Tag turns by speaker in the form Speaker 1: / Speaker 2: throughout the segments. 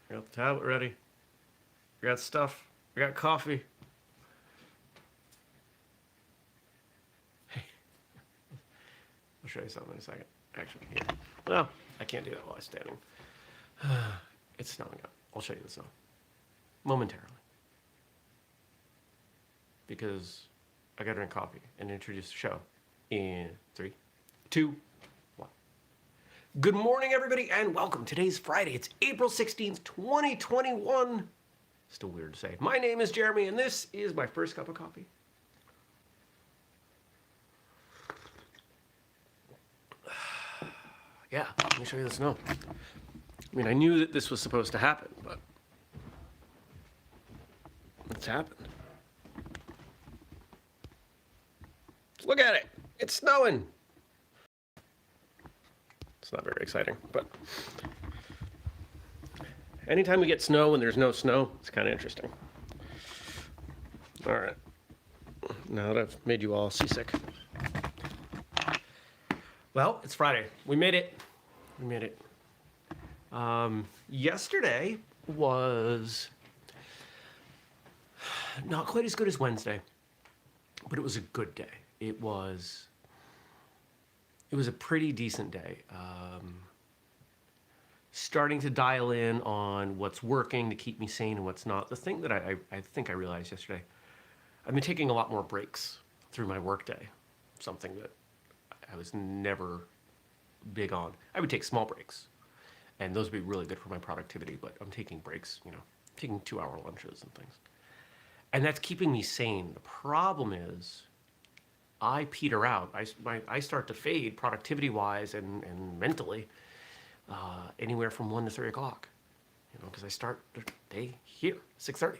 Speaker 1: I got the tablet ready. I got stuff. I got coffee. Hey, I'll show you something in a second. Actually, here. Well, I can't do that while I'm standing. It's snowing out. I'll show you the snow momentarily. Because I got to drink coffee and introduce the show in 3, 2, 1. Good morning, everybody, and welcome. Today's Friday. It's April 16th, 2021. Still weird to say. My name is Jeremy, and this is my first cup of coffee. Yeah, let me show you the snow. I mean, I knew that this was supposed to happen, but it's happened. Look at it. It's snowing. It's not very exciting, but anytime we get snow and there's no snow, it's kind of interesting. All right. Now that I've made you all seasick. Well, it's Friday. We made it. We made it. Yesterday was not quite as good as Wednesday, but it was a good day. It was a pretty decent day. Starting to dial in on what's working to keep me sane and what's not. The thing that I think I realized yesterday, I've been taking a lot more breaks through my workday, something that I was never big on. I would take small breaks, and those would be really good for my productivity, but I'm taking breaks, taking 2-hour lunches and things. And that's keeping me sane. The problem is I peter out. I start to fade productivity-wise and mentally anywhere from 1 to 3 o'clock, because I start the day here, 6:30.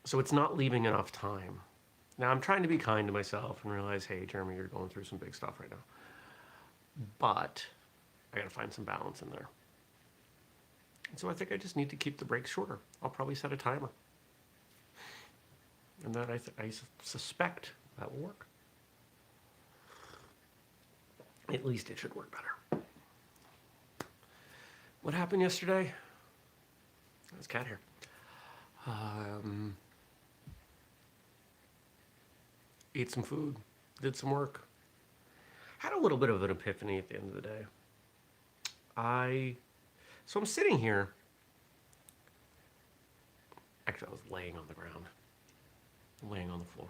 Speaker 1: So it's not leaving enough time. Now, I'm trying to be kind to myself and realize, hey, Jeremy, you're going through some big stuff right now. But I got to find some balance in there. And so I think I just need to keep the breaks shorter. I'll probably set a timer. And that I suspect that will work. At least it should work better. What happened yesterday? There's cat hair. Ate some food, did some work. Had a little bit of an epiphany at the end of the day. So I'm sitting here. Actually, I was laying on the ground. Laying on the floor.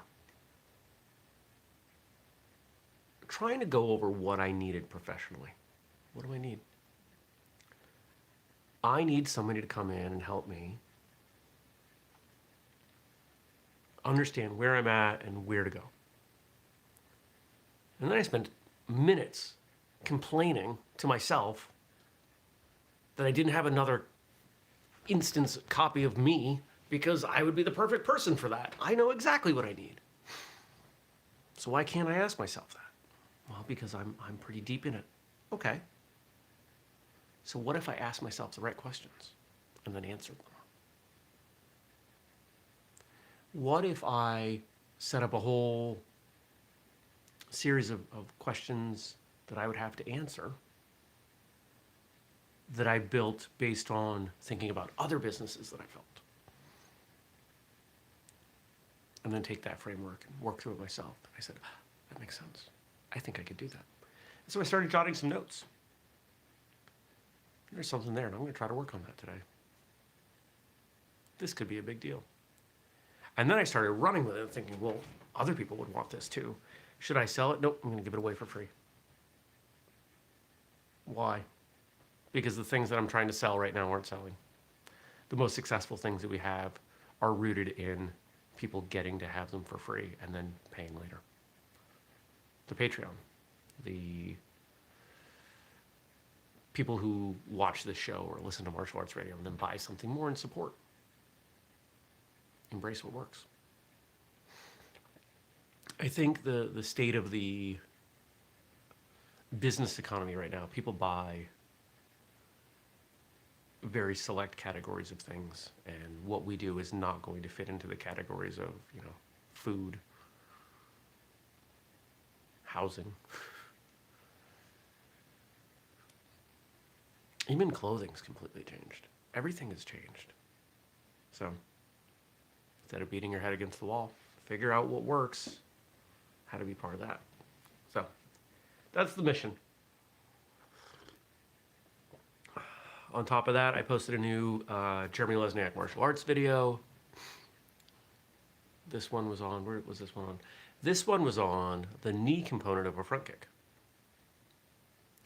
Speaker 1: Trying to go over what I needed professionally. What do I need? I need somebody to come in and help me understand where I'm at and where to go. And then I spent minutes complaining to myself that I didn't have another instance copy of me because I would be the perfect person for that. I know exactly what I need. So why can't I ask myself that? Well, because I'm pretty deep in it. Okay. So what if I ask myself the right questions and then answer them? What if I set up a whole series of questions that I would have to answer that I built based on thinking about other businesses that I felt? And then take that framework and work through it myself. I said, that makes sense. I think I could do that. And so I started jotting some notes. There's something there, and I'm going to try to work on that today. This could be a big deal. And then I started running with it, thinking, well, other people would want this too. Should I sell it? Nope, I'm going to give it away for free. Why? Because the things that I'm trying to sell right now aren't selling. The most successful things that we have are rooted in people getting to have them for free and then paying later. The Patreon, the people who watch this show or listen to martial arts radio and then buy something more in support. Embrace what works. I think the state of the business economy right now, people buy very select categories of things, and what we do is not going to fit into the categories of, food, housing. Even clothing's completely changed. everything has changed. So instead of beating your head against the wall, figure out what works, how to be part of that. So that's the mission. On top of that, I posted a new Jeremy Lesniak martial arts video. This one was on, where was this one on? This one was on the knee component of a front kick.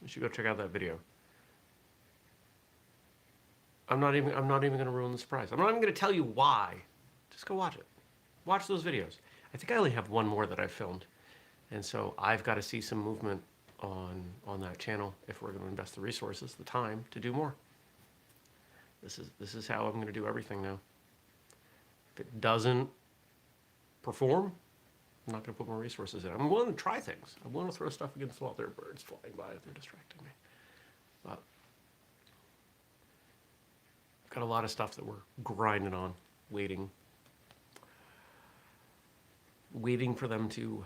Speaker 1: You should go check out that video. I'm not even going to ruin the surprise. I'm not even going to tell you why. Just go watch it. Watch those videos. I think I only have one more that I've filmed. And so I've got to see some movement on that channel if we're going to invest the resources, the time to do more. This is how I'm going to do everything now. If it doesn't perform, I'm not going to put more resources in. I'm willing to try things. I'm willing to throw stuff against the wall. There are birds flying by if they're distracting me. But I've got a lot of stuff that we're grinding on, waiting for them to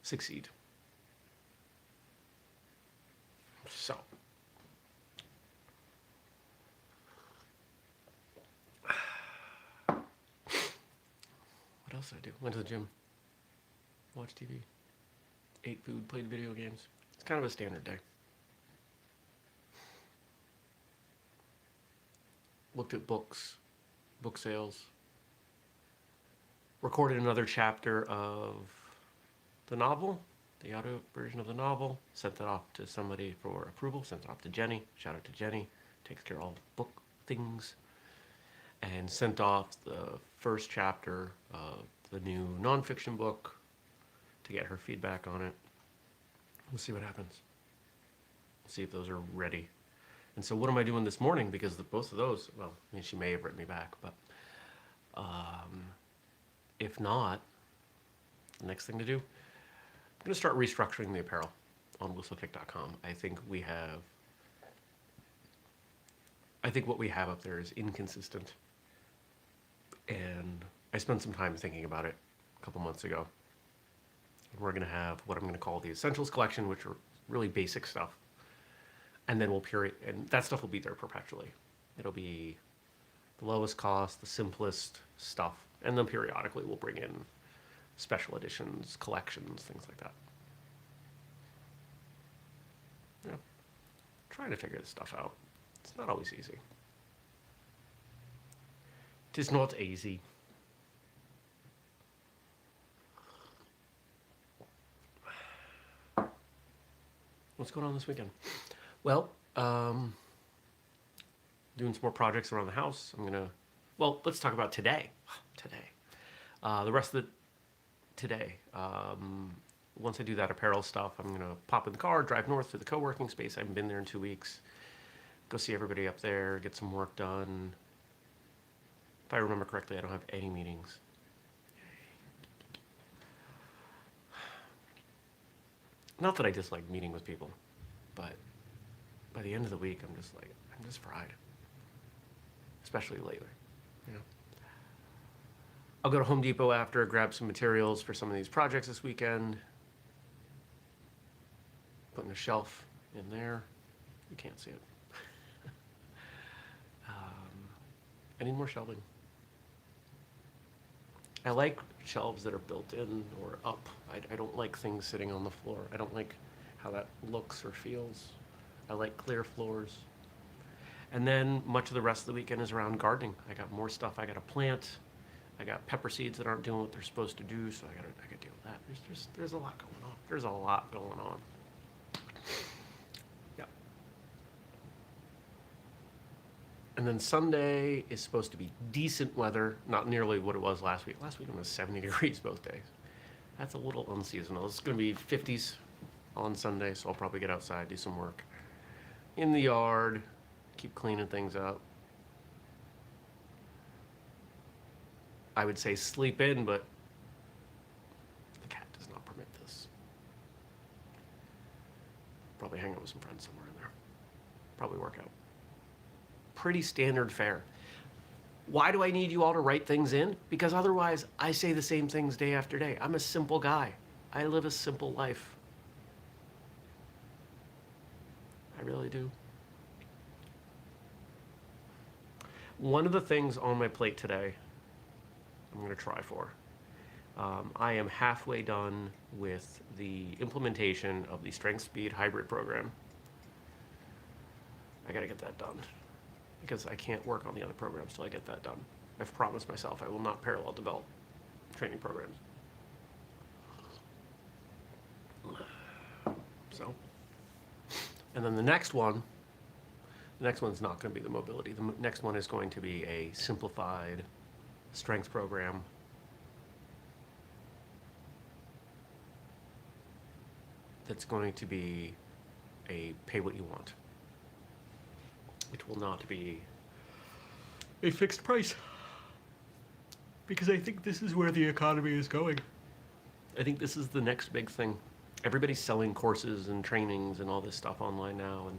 Speaker 1: succeed. So, what else did I do? Went to the gym, watched TV, ate food, played video games. It's kind of a standard day. Looked at books, book sales, recorded another chapter of the novel, the audio version of the novel, sent that off to somebody for approval, sent it off to Jenny. Shout out to Jenny, takes care of all book things. And sent off the first chapter of the new nonfiction book to get her feedback on it. We'll see what happens. See if those are ready. And so what am I doing this morning? Because both of those, well, I mean, she may have written me back, but if not, the next thing to do, I'm going to start restructuring the apparel on whistlekick.com. I think what we have up there is inconsistent. And I spent some time thinking about it a couple months ago. We're going to have what I'm going to call the Essentials collection, which are really basic stuff. And then and that stuff will be there perpetually. It'll be the lowest cost, the simplest stuff. And then periodically we'll bring in special editions, collections, things like that. Yeah. Trying to figure this stuff out. It's not always easy. It is not easy. What's going on this weekend? Well, doing some more projects around the house. Let's talk about today. The rest of today. Once I do that apparel stuff, I'm going to pop in the car, drive north to the co-working space. I haven't been there in 2 weeks. Go see everybody up there, get some work done. If I remember correctly, I don't have any meetings. Not that I dislike meeting with people, but by the end of the week, I'm just fried. Especially lately, you know. I'll go to Home Depot after, grab some materials for some of these projects this weekend. Putting a shelf in there. You can't see it. I need more shelving. I like shelves that are built in or up. I don't like things sitting on the floor. I don't like how that looks or feels. I like clear floors. And then much of the rest of the weekend is around gardening. I got more stuff I got to plant. I got pepper seeds that aren't doing what they're supposed to do, so I got to deal with that. There's a lot going on. There's a lot going on. Yeah. And then Sunday is supposed to be decent weather, not nearly what it was last week. Last week it was 70 degrees both days. That's a little unseasonal. It's going to be 50s on Sunday, so I'll probably get outside, do some work in the yard, keep cleaning things up. I would say sleep in, but the cat does not permit this. Probably hang out with some friends somewhere in there. Probably work out. Pretty standard fare. Why do I need you all to write things in? Because otherwise, I say the same things day after day. I'm a simple guy. I live a simple life. I really do. One of the things on my plate today, I'm going to try for. I am halfway done with the implementation of the Strength Speed Hybrid program. I got to get that done because I can't work on the other programs till I get that done. I've promised myself I will not parallel develop training programs. So, and then the next one's not going to be the mobility. The next one is going to be a simplified strength program. That's going to be a pay what you want. It will not be a fixed price. Because I think this is where the economy is going. I think this is the next big thing. Everybody's selling courses and trainings and all this stuff online now, and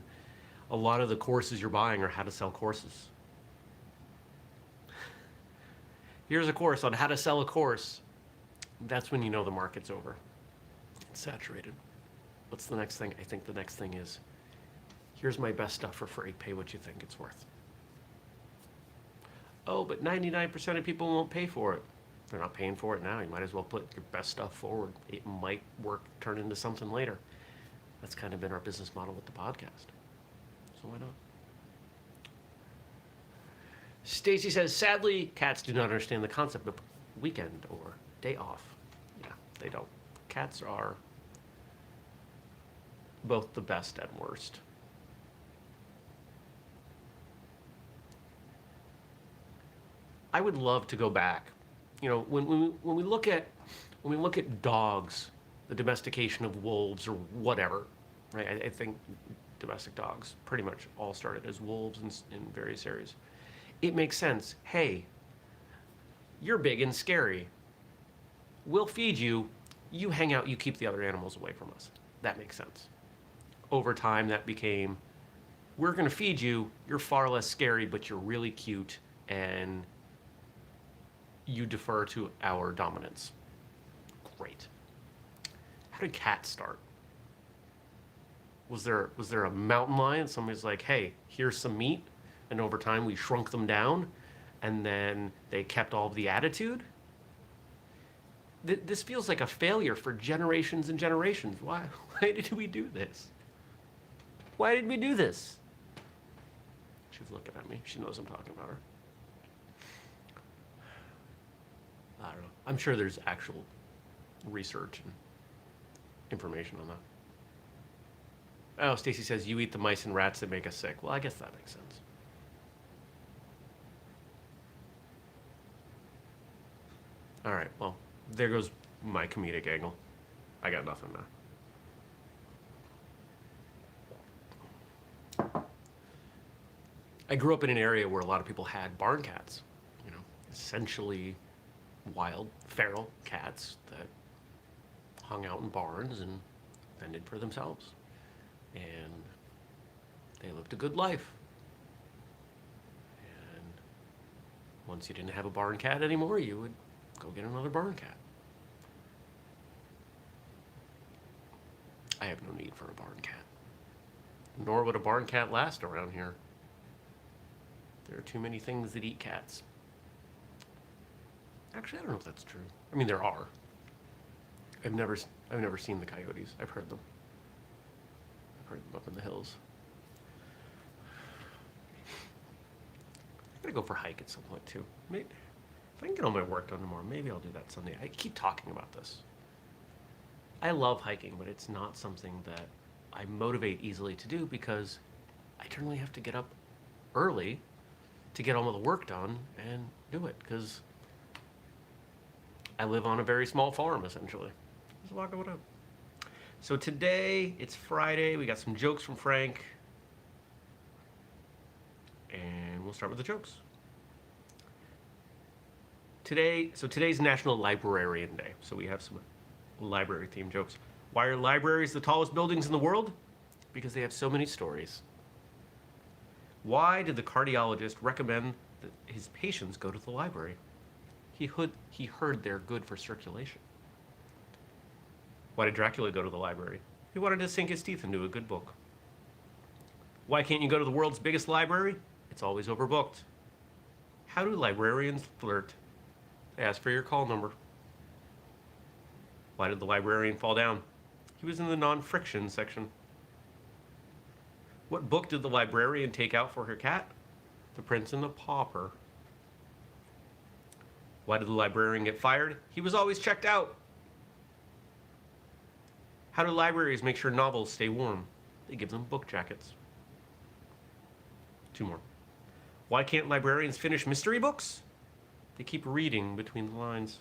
Speaker 1: a lot of the courses you're buying are how to sell courses. Here's a course on how to sell a course. That's when you know the market's over. It's saturated. What's the next thing? I think the next thing is, here's my best stuff for free. Pay what you think it's worth. Oh, but 99% of people won't pay for it. They're not paying for it now. You might as well put your best stuff forward. It might work, turn into something later. That's kind of been our business model with the podcast. So why not? Stacy says, sadly, cats do not understand the concept of weekend or day off. Yeah, they don't. Cats are both the best and worst. I would love to go back. You know, when we look at dogs, the domestication of wolves or whatever, right? I think domestic dogs pretty much all started as wolves in various areas. It makes sense. Hey, you're big and scary. We'll feed you. You hang out. You keep the other animals away from us. That makes sense. Over time, that became, we're going to feed you. You're far less scary, but you're really cute, and you defer to our dominance. Great. How did cats start? Was there a mountain lion? Somebody's like, hey, here's some meat, and over time we shrunk them down, and then they kept all of the attitude? This feels like a failure for generations and generations. Why did we do this? Why did we do this? She's looking at me. She knows I'm talking about her. I don't know. I'm sure there's actual research and information on that. Oh, Stacy says, you eat the mice and rats that make us sick. Well, I guess that makes sense. All right, well, there goes my comedic angle. I got nothing now. I grew up in an area where a lot of people had barn cats, you know, essentially wild, feral cats that hung out in barns and fended for themselves. And they lived a good life. And once you didn't have a barn cat anymore, you would go get another barn cat. I have no need for a barn cat. Nor would a barn cat last around here. There are too many things that eat cats. Actually, I don't know if that's true. I mean, there are. I've never seen the coyotes. I've heard them. I've heard them up in the hills. I gotta go for a hike at some point too. Maybe if I can get all my work done tomorrow, maybe I'll do that Sunday. I keep talking about this. I love hiking, but it's not something that I motivate easily to do because I generally have to get up early to get all of the work done and do it because I live on a very small farm, essentially. There's a lot going on. So today, it's Friday. We got some jokes from Frank. And we'll start with the jokes. Today's National Librarian Day. So we have some library-themed jokes. Why are libraries the tallest buildings in the world? Because they have so many stories. Why did the cardiologist recommend that his patients go to the library? He heard they're good for circulation. Why did Dracula go to the library? He wanted to sink his teeth into a good book. Why can't you go to the world's biggest library? It's always overbooked. How do librarians flirt? Ask for your call number. Why did the librarian fall down? He was in the non-friction section. What book did the librarian take out for her cat? The Prince and the Pauper. Why did the librarian get fired? He was always checked out. How do libraries make sure novels stay warm? They give them book jackets. 2 more. Why can't librarians finish mystery books? They keep reading between the lines.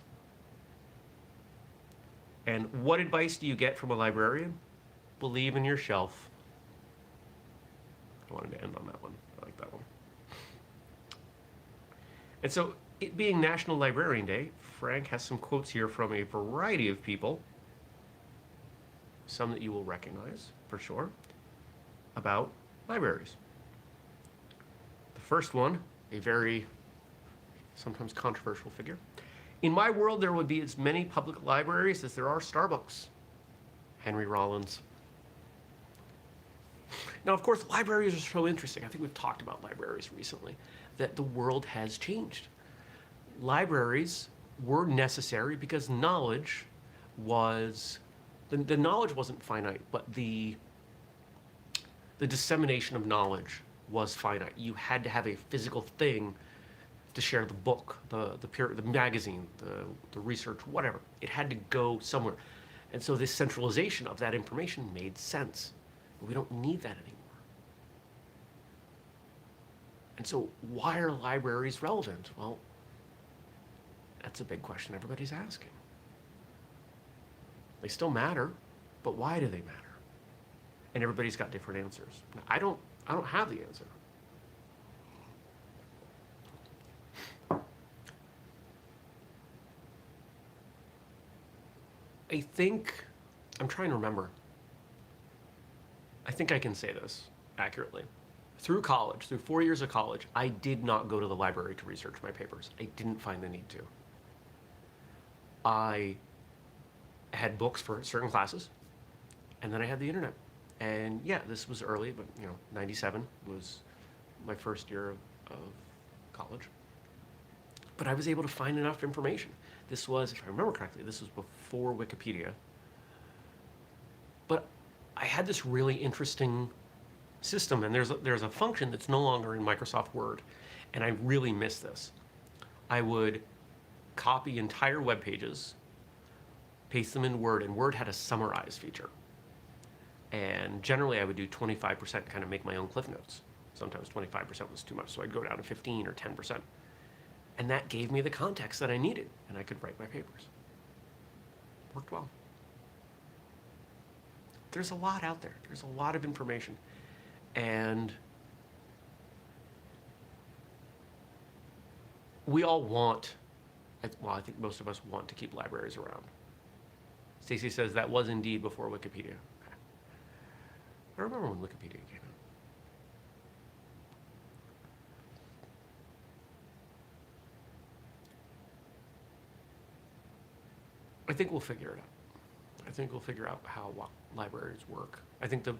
Speaker 1: And what advice do you get from a librarian? Believe in your shelf. I wanted to end on that one. I like that one. And so, it being National Librarian Day, Frank has some quotes here from a variety of people, some that you will recognize for sure, about libraries. The first one, a very sometimes controversial figure. In my world, there would be as many public libraries as there are Starbucks. Henry Rollins. Now, of course, libraries are so interesting. I think we've talked about libraries recently, that the world has changed. Libraries were necessary because knowledge was, the knowledge wasn't finite, but the dissemination of knowledge was finite. You had to have a physical thing to share the book, the magazine, the research, whatever. It had to go somewhere. And so this centralization of that information made sense. But we don't need that anymore. And so why are libraries relevant? Well, that's a big question everybody's asking. They still matter, but why do they matter? And everybody's got different answers. Now, I don't have the answer. I think, I'm trying to remember. I think I can say this accurately. Through college, through 4 years of college, I did not go to the library to research my papers. I didn't find the need to. I had books for certain classes, and then I had the internet. And yeah, this was early, but 97 was my first year of college. But I was able to find enough information. This was, if I remember correctly, this was before Wikipedia. But I had this really interesting system, and there's a function that's no longer in Microsoft Word, and I really miss this. I would copy entire web pages, paste them in Word, and Word had a summarize feature. And generally I would do 25%, kind of make my own cliff notes. Sometimes 25% was too much, so I'd go down to 15 or 10%. And that gave me the context that I needed, and I could write my papers. Worked well. There's a lot out there. There's a lot of information. And we all want, well, I think most of us want to keep libraries around. Stacy says that was indeed before Wikipedia. Okay. I remember when Wikipedia came out. I think we'll figure it out. I think we'll figure out how libraries work. I think if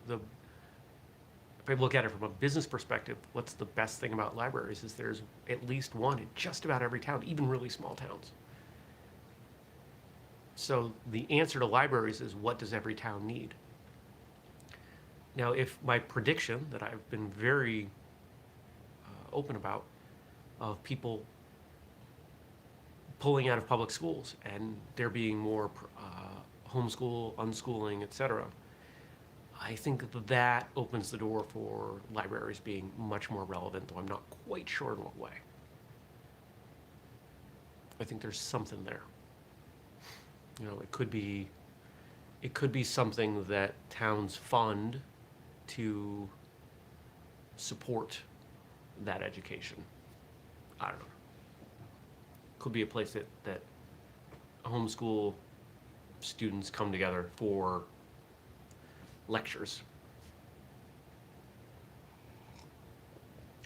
Speaker 1: I look at it from a business perspective, what's the best thing about libraries is there's at least one in just about every town, even really small towns. So the answer to libraries is, what does every town need? Now, if my prediction that I've been very open about, of people pulling out of public schools and there being more homeschool, unschooling, etc., I think that opens the door for libraries being much more relevant, though I'm not quite sure in what way. I think there's something there. It could be something that towns fund to support that education. I don't know. Could be a place that homeschool students come together for lectures.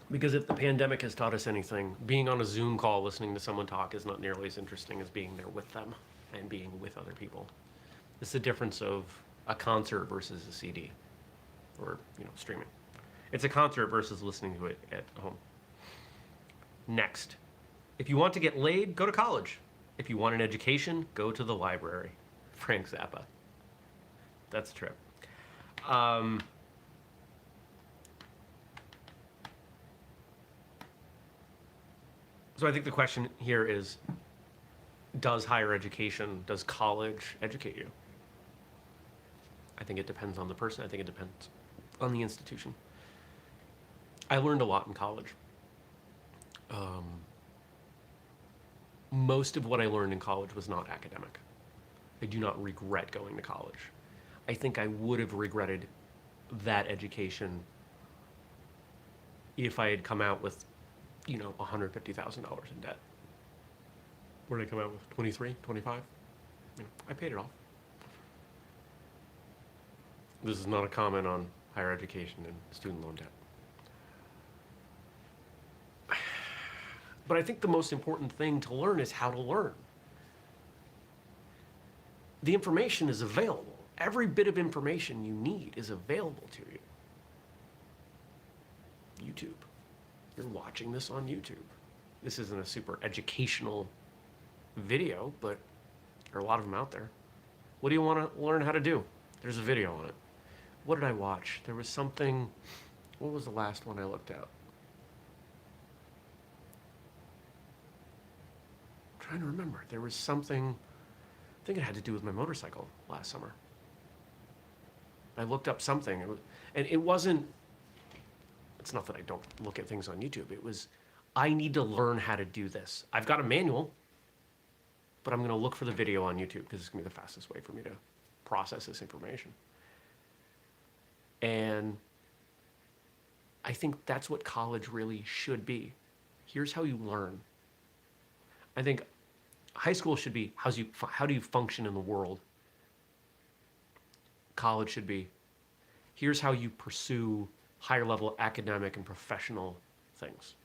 Speaker 1: Because if the pandemic has taught us anything, being on a Zoom call listening to someone talk is not nearly as interesting as being there with them and being with other people. It's the difference of a concert versus a CD or streaming. It's a concert versus listening to it at home. Next, If you want to get laid, go to college. If you want an education, go to the library. Frank Zappa. That's a trip. Um, so I think the question here is, does higher education, does college educate you? I think it depends on the person. I think it depends on the institution. I learned a lot in college. Most of what I learned in college was not academic. I do not regret going to college. I think I would have regretted that education if I had come out with, $150,000 in debt. Where did I come out with? 23, 25? I paid it off. This is not a comment on higher education and student loan debt. But I think the most important thing to learn is how to learn. The information is available. Every bit of information you need is available to you. YouTube. You're watching this on YouTube. This isn't a super educational video, but there are a lot of them out there. What do you want to learn how to do? There's a video on it. What did I watch? There was something, what was the last one I looked at? I'm trying to remember. There was something, I think it had to do with my motorcycle last summer. I looked up something, and it wasn't, it's not that I don't look at things on YouTube. It was, I need to learn how to do this. I've got a manual, but I'm going to look for the video on YouTube because it's going to be the fastest way for me to process this information. And I think that's what college really should be. Here's how you learn. I think high school should be how do you function in the world. College should be, here's how you pursue higher level academic and professional things.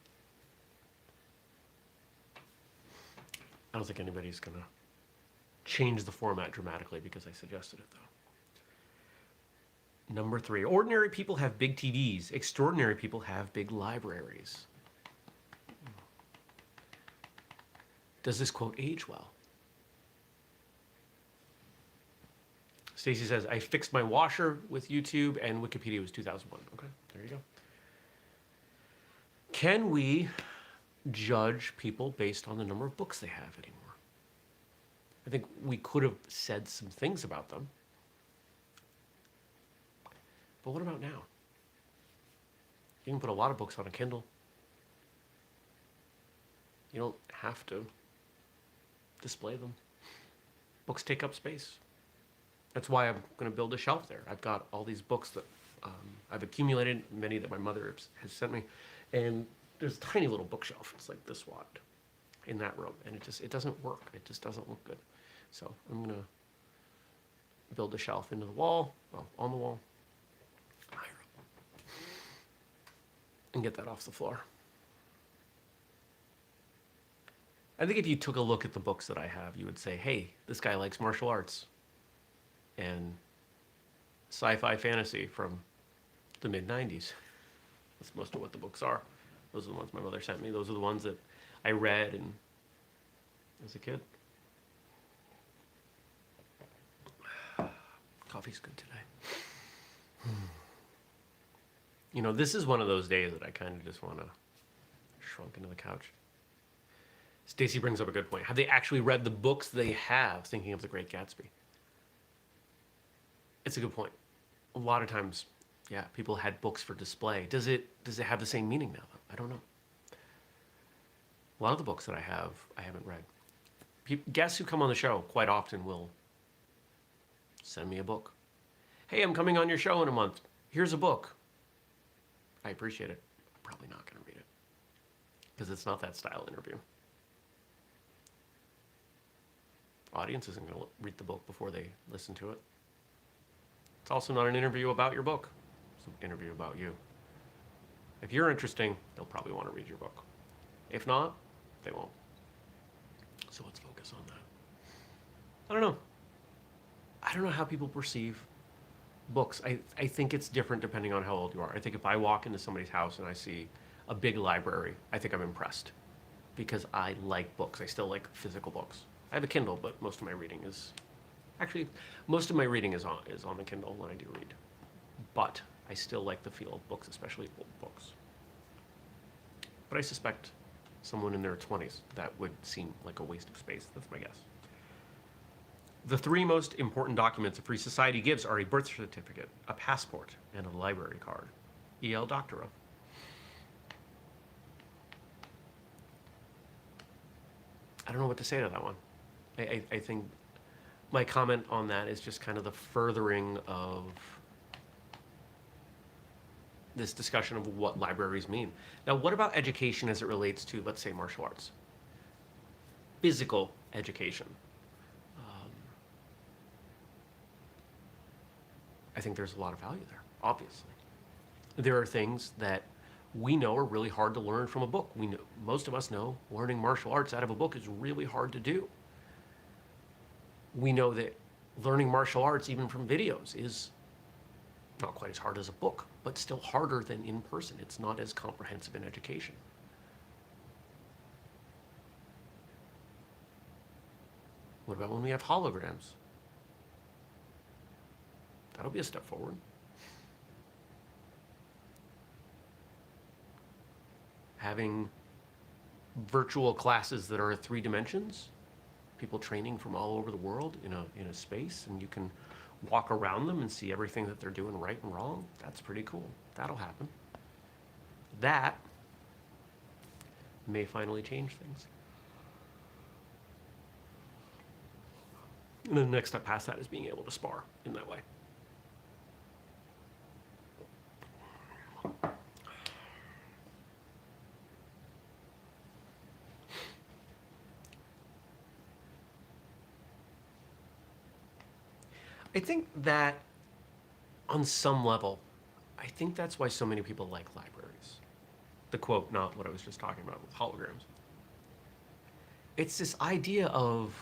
Speaker 1: I don't think anybody's going to change the format dramatically because I suggested it, though. Number 3, ordinary people have big TVs. Extraordinary people have big libraries. Does this quote age well? Stacy says, I fixed my washer with YouTube and Wikipedia was 2001. Okay, there you go. Can we judge people based on the number of books they have anymore? I think we could have said some things about them. But what about now? You can put a lot of books on a Kindle. You don't have to display them. Books take up space. That's why I'm going to build a shelf there. I've got all these books that I've accumulated, many that my mother has sent me, and there's a tiny little bookshelf. It's like this wide in that room, and it doesn't work. It just doesn't look good. So I'm going to build a shelf into the wall, well, on the wall, higher up, and get that off the floor. I think if you took a look at the books that I have, you would say, hey, this guy likes martial arts and sci-fi fantasy from the mid-90s. That's most of what the books are. Those are the ones my mother sent me. Those are the ones that I read and as a kid. Coffee's good today. You know, this is one of those days that I kind of just want to shrunk into the couch. Stacy brings up a good point. Have they actually read the books they have, thinking of The Great Gatsby? It's a good point. A lot of times, yeah, people had books for display. Does it have the same meaning now, though? I don't know. A lot of the books that I haven't read. Guests who come on the show quite often will send me a book. Hey, I'm coming on your show in a month. Here's a book. I appreciate it. I'm probably not going to read it because it's not that style interview. Audience isn't going to read the book before they listen to it. It's also not an interview about your book. It's an interview about you. If you're interesting, they'll probably want to read your book. If not, they won't. So let's focus on that. I don't know. I don't know how people perceive books. I think it's different depending on how old you are. I think if I walk into somebody's house and I see a big library, I think I'm impressed. because I like books. I still like physical books. I have a Kindle, but most of my reading is actually most of my reading is on the Kindle when I do read. But I still like the feel of books, especially old books. But I suspect someone in their 20s that would seem like a waste of space. That's my guess. The three most important documents a free society gives are a birth certificate, a passport, and a library card. E.L. Doctorow. I don't know what to say to that one. I think my comment on that is just kind of the furthering of this discussion of what libraries mean. Now, what about education as it relates to, let's say, martial arts? Physical education. I think there's a lot of value there, obviously. There are things that we know are really hard to learn from a book. We know, most of us know learning martial arts out of a book is really hard to do. We know that learning martial arts, even from videos, is not quite as hard as a book, but still harder than in person. It's not as comprehensive in education. What about when we have holograms? That'll be a step forward. Having virtual classes that are 3 dimensions, people training from all over the world in a space, and you can walk around them and see everything that they're doing right and wrong. That's pretty cool. That'll happen. That may finally change things. And then the next step past that is being able to spar in that way. I think that on some level, I think that's why so many people like libraries. The quote, not what I was just talking about with holograms. It's this idea of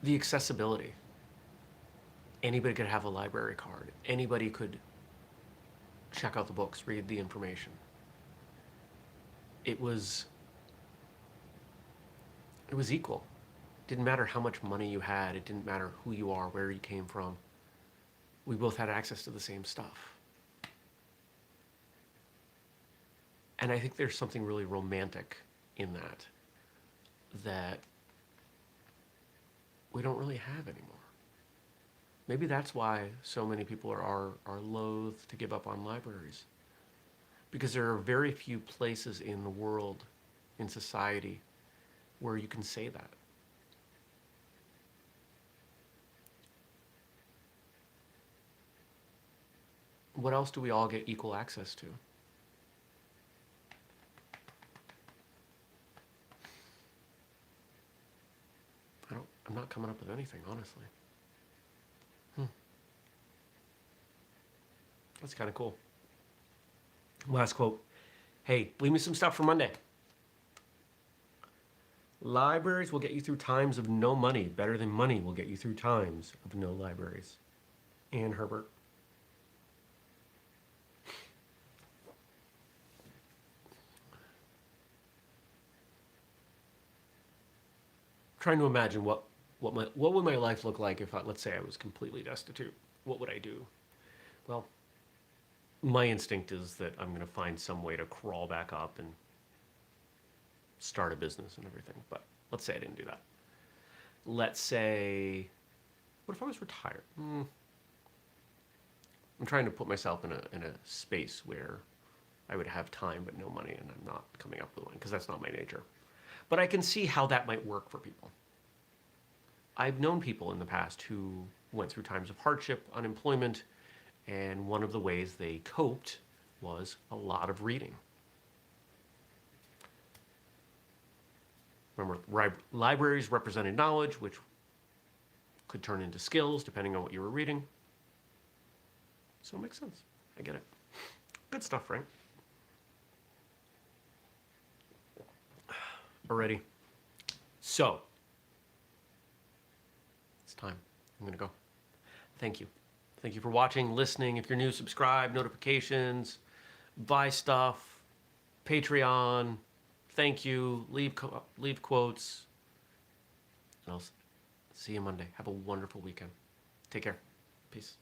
Speaker 1: the accessibility. Anybody could have a library card. Anybody could check out the books, read the information. It was equal. Didn't matter how much money you had. It didn't matter who you are, where you came from. We both had access to the same stuff. And I think there's something really romantic in that we don't really have anymore. Maybe that's why so many people are loath to give up on libraries. Because there are very few places in the world, in society, where you can say that. What else do we all get equal access to? I'm not coming up with anything, honestly. That's kind of cool. Last quote. Hey, leave me some stuff for Monday. Libraries will get you through times of no money better than money will get you through times of no libraries. And Herbert. Trying to imagine what would my life look like if, let's say, I was completely destitute. What would I do? Well, my instinct is that I'm going to find some way to crawl back up and start a business and everything. But let's say I didn't do that. Let's say, what if I was retired? I'm trying to put myself in a space where I would have time but no money, and I'm not coming up with one because that's not my nature. But I can see how that might work for people. I've known people in the past who went through times of hardship, unemployment, and one of the ways they coped was a lot of reading. Remember, libraries represented knowledge, which could turn into skills depending on what you were reading. So it makes sense. I get it. Good stuff, Frank. Alrighty. So, it's time. I'm going to go. Thank you. Thank you for watching, listening. If you're new, subscribe, notifications, buy stuff, Patreon. Thank you. Leave quotes. And I'll see you Monday. Have a wonderful weekend. Take care. Peace.